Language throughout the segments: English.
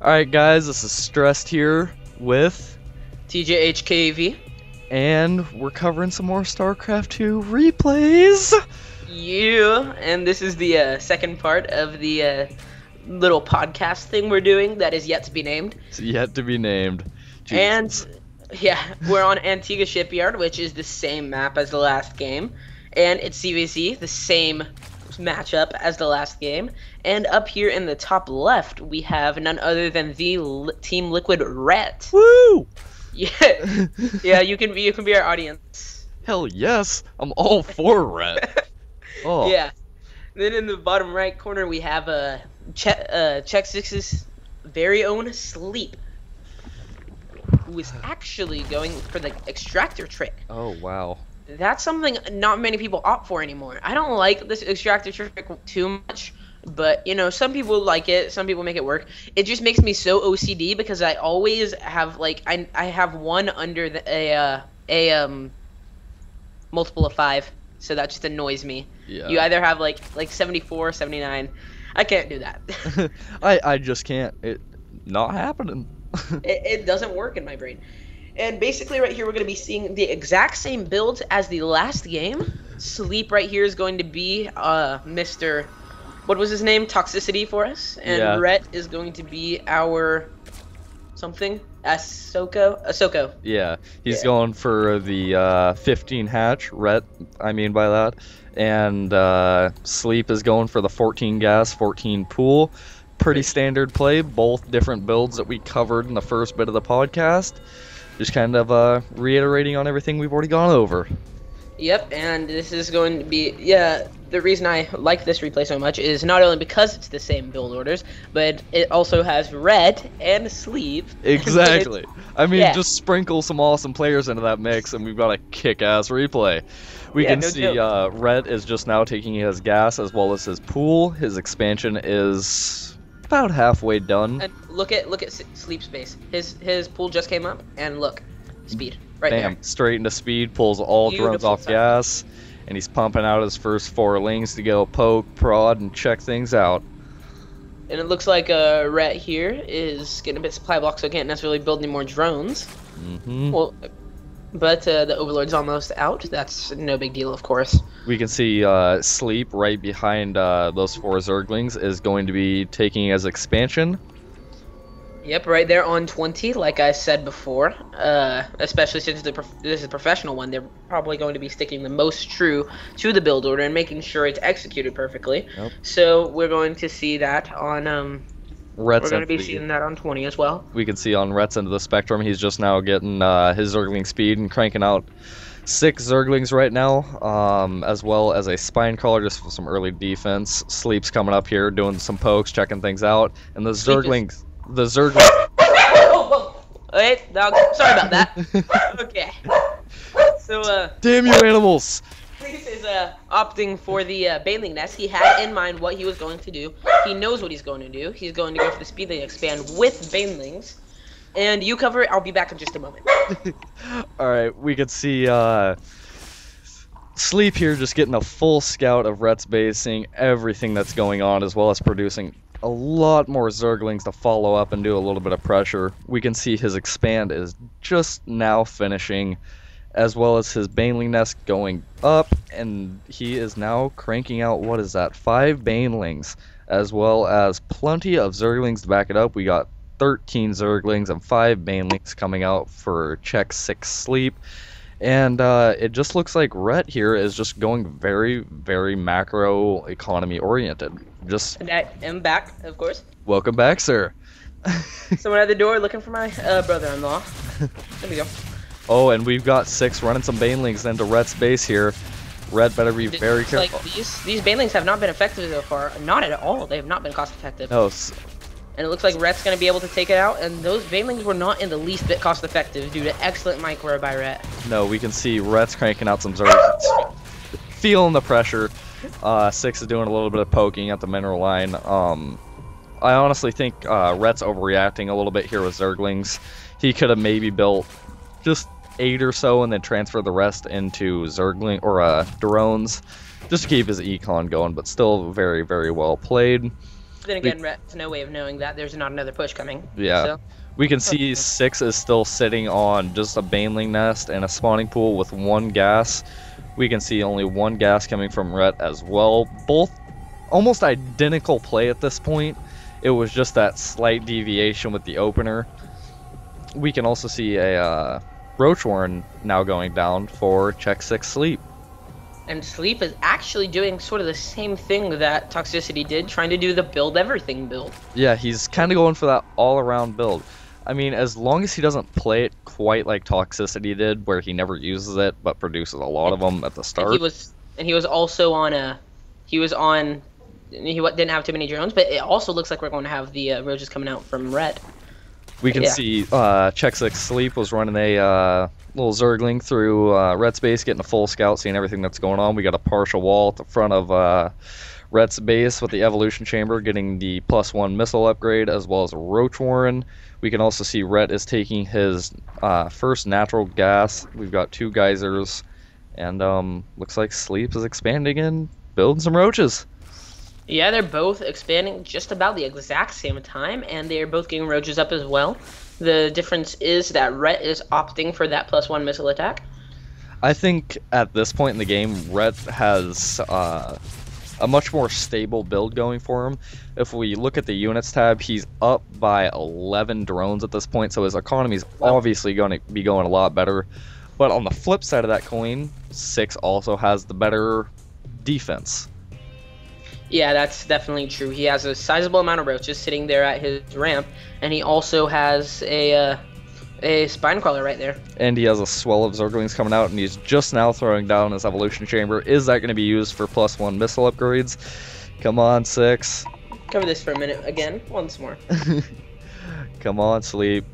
Alright guys, this is Stressed here with TJHKV. And we're covering some more StarCraft 2 replays. Yeah, and this is the second part of the little podcast thing we're doing that is yet to be named. It's yet to be named. Jesus. And yeah, we're on Antigua Shipyard, which is the same map as the last game, and it's ZvZ, the same matchup as the last game. And up here in the top left, we have none other than the Team LiquidRet. Woo! Yeah, yeah, you can be our audience. Hell yes, I'm all for Ret. Oh. Yeah. Then in the bottom right corner, we have xSix's very own Sleep, who is actually going for the extractor trick. Oh wow. That's something not many people opt for anymore. I don't like this extractor trick too much, but you know, some people like it, some people make it work. It just makes me so OCD because I always have like I have one under a multiple of 5, so that just annoys me. Yeah. You either have like 74, 79. I can't do that. I just can't. It not happening. It doesn't work in my brain. And basically right here we're going to be seeing the exact same build as the last game. Sleep right here is going to be Mr. What was his name? Toxicity for us. And yeah. Rhett is going to be our something. Ahsoka. Yeah, he's going for the 15 hatch, Rhett, I mean by that. And Sleep is going for the 14 gas, 14 pool. Pretty standard play, both different builds that we covered in the first bit of the podcast. Just kind of reiterating on everything we've already gone over. Yep, and this is going to be, yeah, the reason I like this replay so much is not only because it's the same build orders, but it also has Red and Sleep. Exactly. I mean, yeah. Just sprinkle some awesome players into that mix, and we've got a kick-ass replay. We can see Red is just now taking his gas as well as his pool. His expansion is about halfway done. And look at Sleep space. His pool just came up, and look, speed right Bam, there. straight into speed, pulls all drones off gas, and he's pumping out his first 4 lings to go poke, prod, and check things out. And it looks like Rhett here is getting a bit supply block, so can't necessarily build any more drones. Mm-hmm. Well, but the Overlord's almost out. That's no big deal, of course. We can see Sleep right behind those 4 Zerglings is going to be taking as expansion. Yep, right there on 20, like I said before. Especially since this is a professional one, they're probably going to be sticking the most true to the build order and making sure it's executed perfectly. Yep. So we're going to see that on we're going to be seeing that on 20 as well. We can see on Rhett's end of the spectrum, he's just now getting his Zergling speed and cranking out 6 Zerglings right now, as well as a Spine Crawler just for some early defense. Sleep's coming up here, doing some pokes, checking things out, and the Zerglings... Whoa. Wait, dog. Sorry about that. Okay. So, damn you animals! Sleep is opting for the Baneling Nest. He had in mind what he was going to do. He knows what he's going to do. He's going to go for the Speedling Expand with Banelings. And you cover it. I'll be back in just a moment. Alright, we can see Sleep here just getting a full scout of Rhett's base, seeing everything that's going on, as well as producing a lot more Zerglings to follow up and do a little bit of pressure. We can see his expand is just now finishing, as well as his Baneling Nest going up, and he is now cranking out, what is that, 5 Banelings, as well as plenty of Zerglings to back it up. We got 13 Zerglings and 5 Banelings coming out for xSixSleep. And it just looks like Rhett here is just going very, very macro economy oriented. And I am back, of course. Welcome back, sir. Someone at the door looking for my brother-in-law. There we go. Oh, and we've got 6 running some Banelings into Rhett's base here. Rhett better be very careful. Like these Banelings have not been effective so far. Not at all. They have not been cost effective. Oh. And it looks like Rhett's going to be able to take it out, and those Banelings were not in the least bit cost effective due to excellent micro by Rhett. No, we can see Rhett's cranking out some Zerglings. feeling the pressure. Six is doing a little bit of poking at the mineral line. I honestly think Rhett's overreacting a little bit here with Zerglings. He could have maybe built just 8 or so and then transfer the rest into Zergling or drones just to keep his econ going, but still very, very well played. Then again, Rhett's no way of knowing that there's not another push coming. Yeah. So. We can see 6 is still sitting on just a Baneling nest and a spawning pool with 1 gas. We can see only 1 gas coming from Rhett as well. Both almost identical play at this point. It was just that slight deviation with the opener. We can also see a Roach Warren now going down for xSixSleep. And Sleep is actually doing sort of the same thing that Toxicity did, trying to do the build everything build. Yeah, he's kind of going for that all-around build. I mean, as long as he doesn't play it quite like Toxicity did, where he never uses it but produces a lot of them at the start. And he was also on he didn't have too many drones, but it also looks like we're going to have the roaches coming out from Red. We can see xSixSleep was running a little Zergling through Red's base, getting a full scout, seeing everything that's going on. We got a partial wall at the front of Red's base with the evolution chamber, getting the +1 missile upgrade, as well as a Roach Warren. We can also see Red is taking his first natural gas. We've got 2 geysers, and looks like Sleep is expanding and building some roaches. Yeah, they're both expanding just about the exact same time, and they're both getting roaches up as well. The difference is that Rhett is opting for that +1 missile attack. I think at this point in the game, Rhett has a much more stable build going for him. If we look at the units tab, he's up by 11 drones at this point, so his economy is obviously going to be going a lot better. But on the flip side of that coin, 6 also has the better defense. Yeah, that's definitely true. He has a sizable amount of roaches sitting there at his ramp, and he also has a spine crawler right there. And he has a swell of Zerglings coming out, and he's just now throwing down his evolution chamber. Is that going to be used for +1 missile upgrades? Come on, 6. Cover this for a minute again, once more. Come on, Sleep.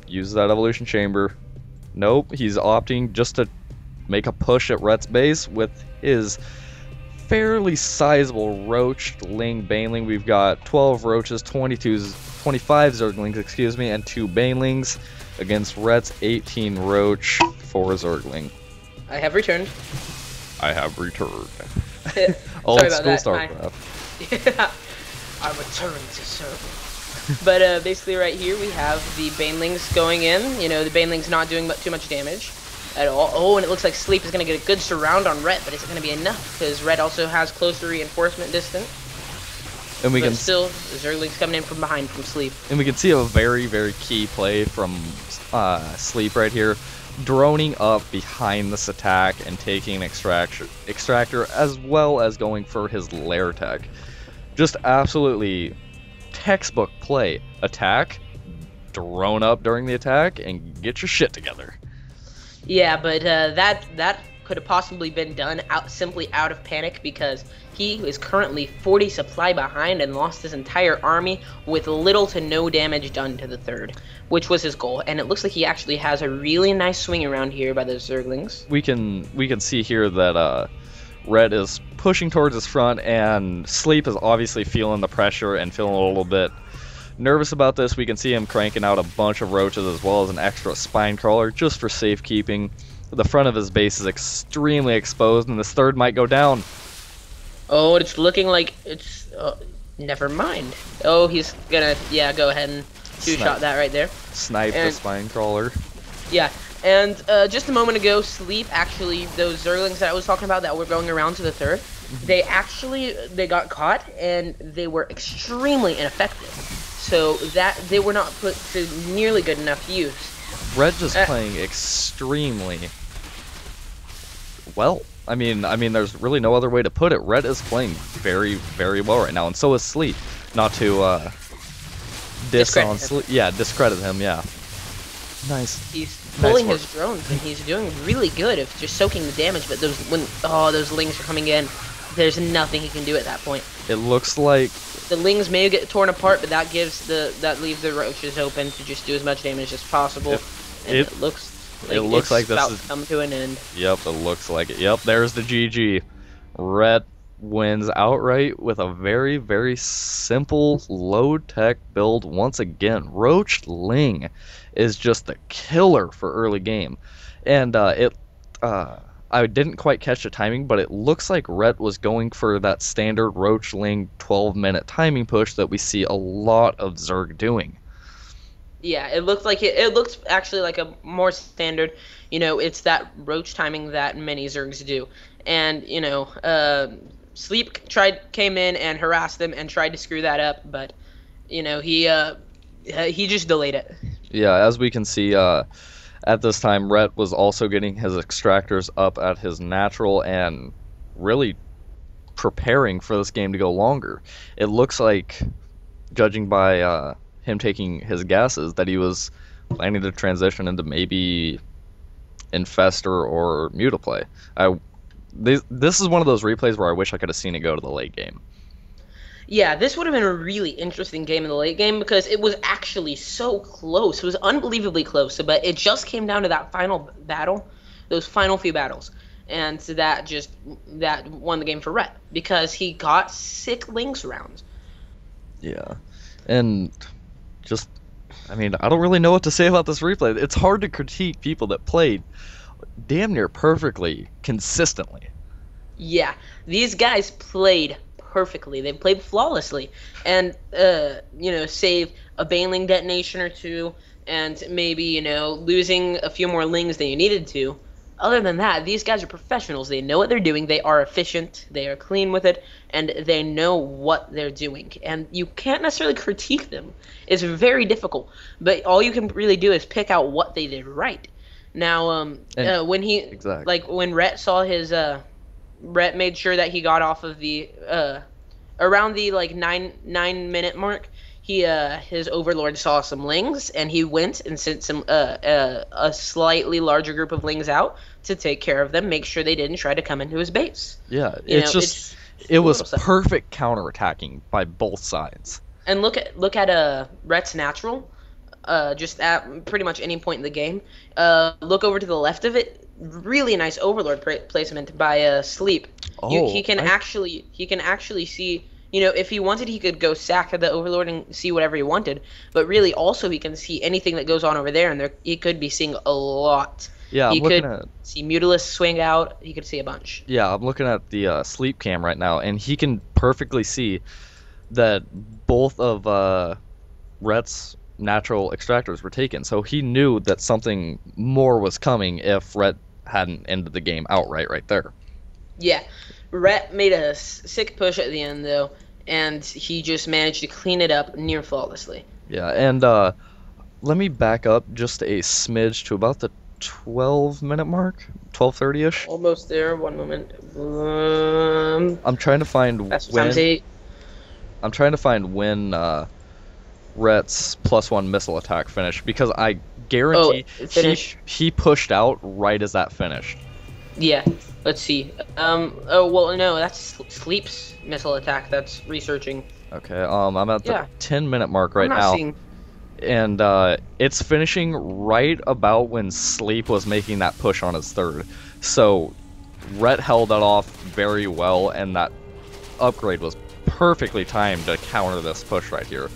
Use that evolution chamber. Nope, he's opting just to make a push at Rhett's base with his fairly sizable Roach Ling Baneling. We've got 12 Roaches, 25 Zerglings, excuse me, and 2 Banelings against Rhett's 18 Roach, 4 Zergling. I have returned. I have returned. Old school StarCraft. Yeah, I return to serve. But basically right here we have the Banelings going in. You know, the Banelings not doing too much damage at all. Oh, and it looks like Sleep is going to get a good surround on Rhett, but is it going to be enough? Because Rhett also has closer reinforcement distance. And we can still, Zergling's coming in from behind from Sleep. And we can see a very, very key play from Sleep right here. Droning up behind this attack and taking an extractor, as well as going for his lair tech. Just absolutely textbook play. Attack, drone up during the attack, and get your shit together. Yeah, but that could have possibly been done simply out of panic, because he is currently 40 supply behind and lost his entire army with little to no damage done to the 3rd, which was his goal. And it looks like he actually has a really nice swing around here by those Zerglings. We can see here that Red is pushing towards his front, and Sleep is obviously feeling the pressure and feeling a little bit nervous about this. We can see him cranking out a bunch of roaches as well as an extra spine crawler just for safekeeping. The front of his base is extremely exposed, and this 3rd might go down. Oh, it's looking like it's... never mind. Oh, he's gonna... Yeah, go ahead and two-shot that right there. Snipe the spine crawler. Yeah, and just a moment ago, Sleep actually... Those Zerglings that I was talking about that were going around to the 3rd, they got caught, and they were extremely ineffective. So that they were not put to nearly good enough use. Red just playing extremely well. I mean, there's really no other way to put it. Red is playing very, very well right now, and so is Sleep. Not to discredit him. Yeah. Nice. He's pulling his drones, and he's doing really good of just soaking the damage. But those lings are coming in, there's nothing he can do at that point. It looks like the lings may get torn apart, but that leaves the roaches open to just do as much damage as possible. It looks like this is come to an end. Yep, it looks like it. Yep, there's the GG. Rhett wins outright with a very, very simple, low-tech build once again. Roach Ling is just a killer for early game. And I didn't quite catch the timing, but it looks like Rhett was going for that standard Roach Ling 12-minute timing push that we see a lot of Zerg doing. Yeah, it looked like it looked actually like a more standard, it's that roach timing that many Zergs do. And, Sleep came in and harassed them and tried to screw that up, but, he just delayed it. Yeah, as we can see, at this time, Rhett was also getting his extractors up at his natural and really preparing for this game to go longer. It looks like, judging by him taking his guesses, that he was planning to transition into maybe Infestor or Mutaplay. This is one of those replays where I wish I could have seen it go to the late game. Yeah, this would have been a really interesting game in the late game because it was actually so close. It was unbelievably close, but it just came down to that final battle, those final few battles. And so that won the game for Rhett because he got sick links rounds. Yeah. And I don't really know what to say about this replay. It's hard to critique people that played damn near perfectly consistently. Yeah, these guys played perfectly. They played flawlessly, and save a Baneling detonation or two, and maybe losing a few more lings than you needed to. Other than that, these guys are professionals. They know what they're doing. They are efficient. They are clean with it, and they know what they're doing. And you can't necessarily critique them. It's very difficult, but all you can really do is pick out what they did right. Now, when Rhett saw his Rhett made sure that he got off of the around the 9 minute mark. His overlord saw some lings, and he went and sent a slightly larger group of lings out to take care of them, make sure they didn't try to come into his base. Yeah, it was perfect counterattacking by both sides. And look at Rhett's natural, just at pretty much any point in the game. Look over to the left of it. Really nice overlord placement by Sleep. He can actually see. If he wanted, he could go sack the overlord and see whatever he wanted. But really, also he can see anything that goes on over there, and he could be seeing a lot. Yeah, he could see Mutalisk swing out. He could see a bunch. Yeah, I'm looking at the Sleep cam right now, and he can perfectly see that both of Rhett's natural extractors were taken. So he knew that something more was coming if Rhett hadn't ended the game outright right there. Yeah, Rhett made a sick push at the end, though, and he just managed to clean it up near flawlessly. Yeah, and let me back up just a smidge to about the 12-minute mark, 12:30ish. Almost there. 1 moment. I'm trying to find when Rhett's +1 missile attack finished, because I guarantee he pushed out right as that finished. Yeah. Let's see. No, that's Sleep's missile attack. That's researching. Okay. I'm at the 10-minute mark right now. And it's finishing right about when Sleep was making that push on his third. So Rhett held that off very well, and that upgrade was perfectly timed to counter this push right here.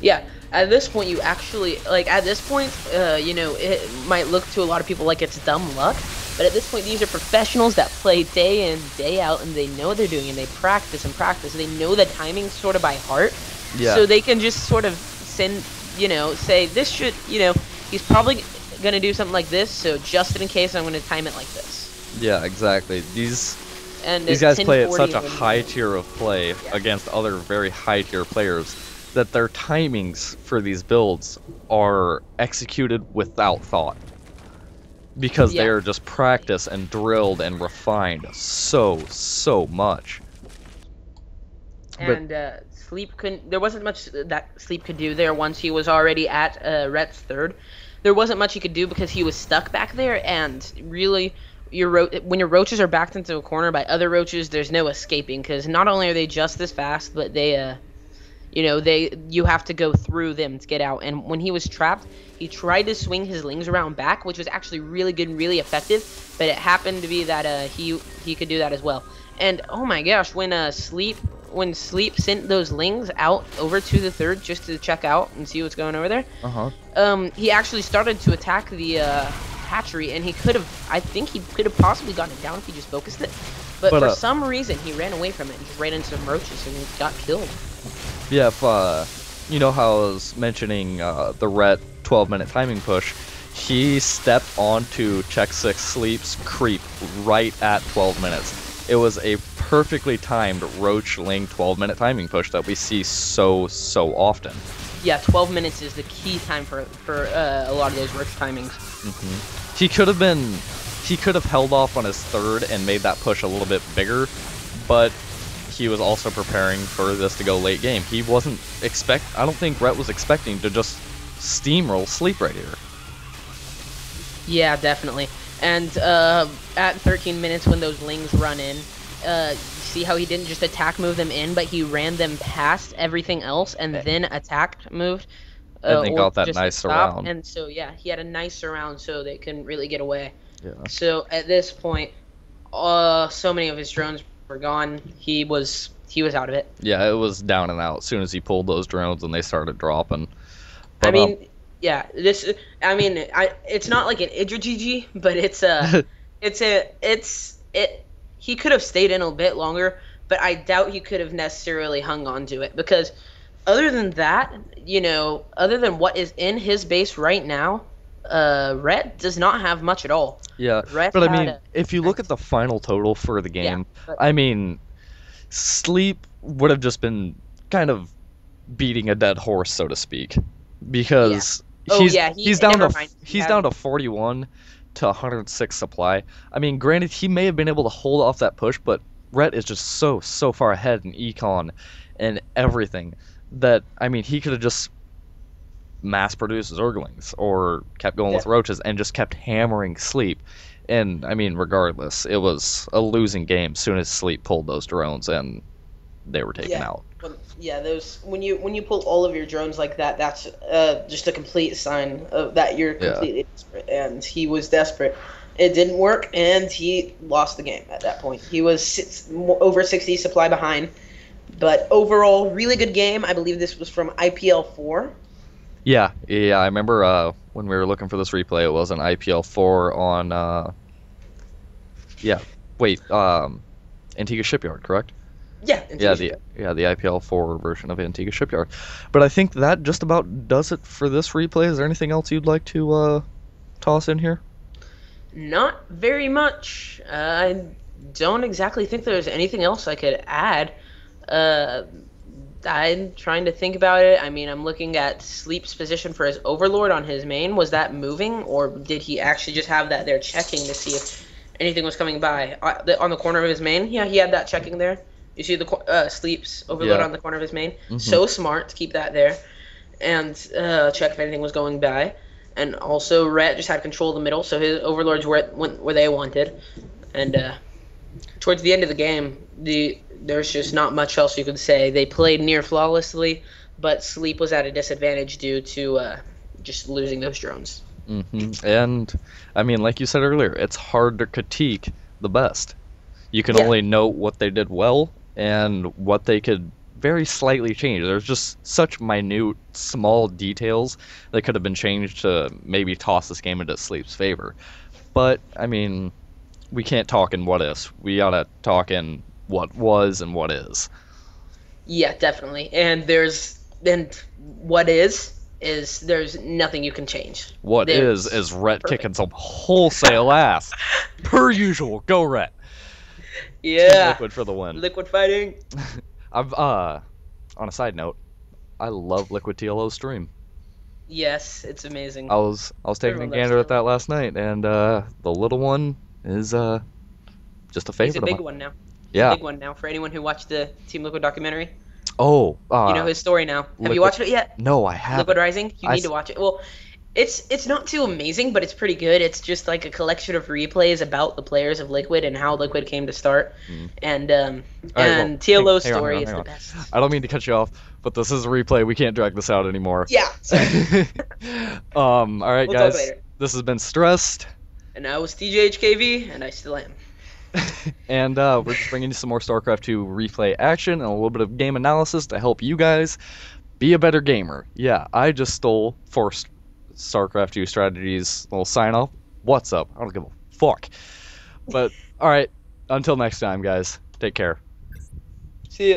Yeah, at this point you actually, it might look to a lot of people like it's dumb luck, but at this point these are professionals that play day in, day out, and they know what they're doing, and they practice and practice. They know the timing sort of by heart, so they can just sort of say this should, he's probably going to do something like this, so just in case I'm going to time it like this. Yeah, exactly. These guys play at such a high tier of play against other very high tier players that their timings for these builds are executed without thought, because they are just practiced and drilled and refined so much. And Sleep couldn't. There wasn't much that Sleep could do there once he was already at Rhett's third. There wasn't much he could do because he was stuck back there, and really, when your roaches are backed into a corner by other roaches, there's no escaping, because not only are they just as fast, but they you have to go through them to get out. And when he was trapped, he tried to swing his lings around back, which was actually really good and really effective. But it happened to be that he could do that as well. And oh my gosh, when Sleep sent those lings out over to the third just to check out and see what's going over there, he actually started to attack the hatchery, and I think he could have possibly gotten it down if he just focused it. But for some reason, he ran away from it and just ran into some roaches and got killed. Yeah, if, you know how I was mentioning the Ret 12-minute timing push, he stepped onto xSixSleep's creep right at 12 minutes. It was a perfectly timed Roach Ling 12-minute timing push that we see so often. Yeah, 12 minutes is the key time for a lot of those Roach timings. He could have held off on his third and made that push a little bit bigger, but he was also preparing for this to go late game. He wasn't I don't think Ret was expecting to just steamroll Sleep right here. Yeah, definitely. And at 13 minutes when those lings run in, see how he didn't just attack move them in, but he ran them past everything else and then attack moved. And they got that nice surround. And so, yeah, he had a nice surround so they couldn't really get away. Yeah. So at this point, so many of his drones were gone. He was out of it. Yeah, it was down and out as soon as he pulled those drones and they started dropping. But, I mean, yeah, it's not like an Idra GG, but he could have stayed in a bit longer, but I doubt he could have necessarily hung on to it, because other than that, other than what is in his base right now, Ret does not have much at all. Yeah, but I mean, if you look at the final total for the game, I mean, Sleep would have just been kind of beating a dead horse, so to speak, because he's down to 41 to 106 supply. I mean, granted, he may have been able to hold off that push, but Ret is just so far ahead in econ and everything that, I mean, he could have just mass-produced Zerglings or kept going with Roaches and just kept hammering Sleep. And, I mean, regardless, it was a losing game as soon as Sleep pulled those drones and they were taken out. Yeah, when you pull all of your drones like that, that's just a complete sign of that you're completely desperate. And he was desperate. It didn't work, and he lost the game at that point. He was over 60 supply behind. But overall, really good game. I believe this was from IPL 4. Yeah, I remember when we were looking for this replay, it was an IPL 4 on Antigua Shipyard, correct? Yeah, the IPL 4 version of Antigua Shipyard. But I think that just about does it for this replay. Is there anything else you'd like to toss in here? Not very much. I don't exactly think there's anything else I could add. I'm trying to think about it. I mean, I'm looking at Sleep's position for his Overlord on his main. Was that moving, or did he actually just have that there checking to see if anything was coming by on the corner of his main? Yeah, he had that checking there. You see the Sleep's Overlord on the corner of his main. Mm-hmm. So smart to keep that there and check if anything was going by. And also, Ret just had control of the middle, so his Overlords went where they wanted. And towards the end of the game, there's just not much else you could say. They played near flawlessly, but Sleep was at a disadvantage due to just losing those drones. Mm-hmm. And, I mean, like you said earlier, it's hard to critique the best. You can only note what they did well and what they could very slightly change. There's just such minute, small details that could have been changed to maybe toss this game into Sleep's favor. But, I mean, we can't talk in what ifs. We gotta talk in what was and what is. Yeah, definitely. And what is there's nothing you can change. What is Ret kicking some wholesale ass. Per usual, go Ret. Yeah. Liquid for the win. Liquid fighting. I've on a side note, I love Liquid TLO's stream. Yes, it's amazing. I was taking a gander at that last night, and the little one is just a favorite. He's a big one now. Yeah. A big one now for anyone who watched the Team Liquid documentary. Oh. You know his story now. Have you watched it yet? No, I haven't. Liquid Rising? You need to watch it. Well, It's not too amazing, but it's pretty good. It's just like a collection of replays about the players of Liquid and how Liquid came to start. Mm. And All right, well, TLO's hang on, story hang on, is hang the on. best. I don't mean to cut you off, but this is a replay. We can't drag this out anymore. Yeah, sorry. All right, We'll talk guys. later. This has been Stressed, And I was TJHKV, and I still am. and we're just bringing you some more StarCraft 2 replay action and a little bit of game analysis to help you guys be a better gamer. Yeah, I just stole Forced StarCraft 2 Strategies little sign off. What's up? I don't give a fuck. But, alright, until next time, guys. Take care. See ya.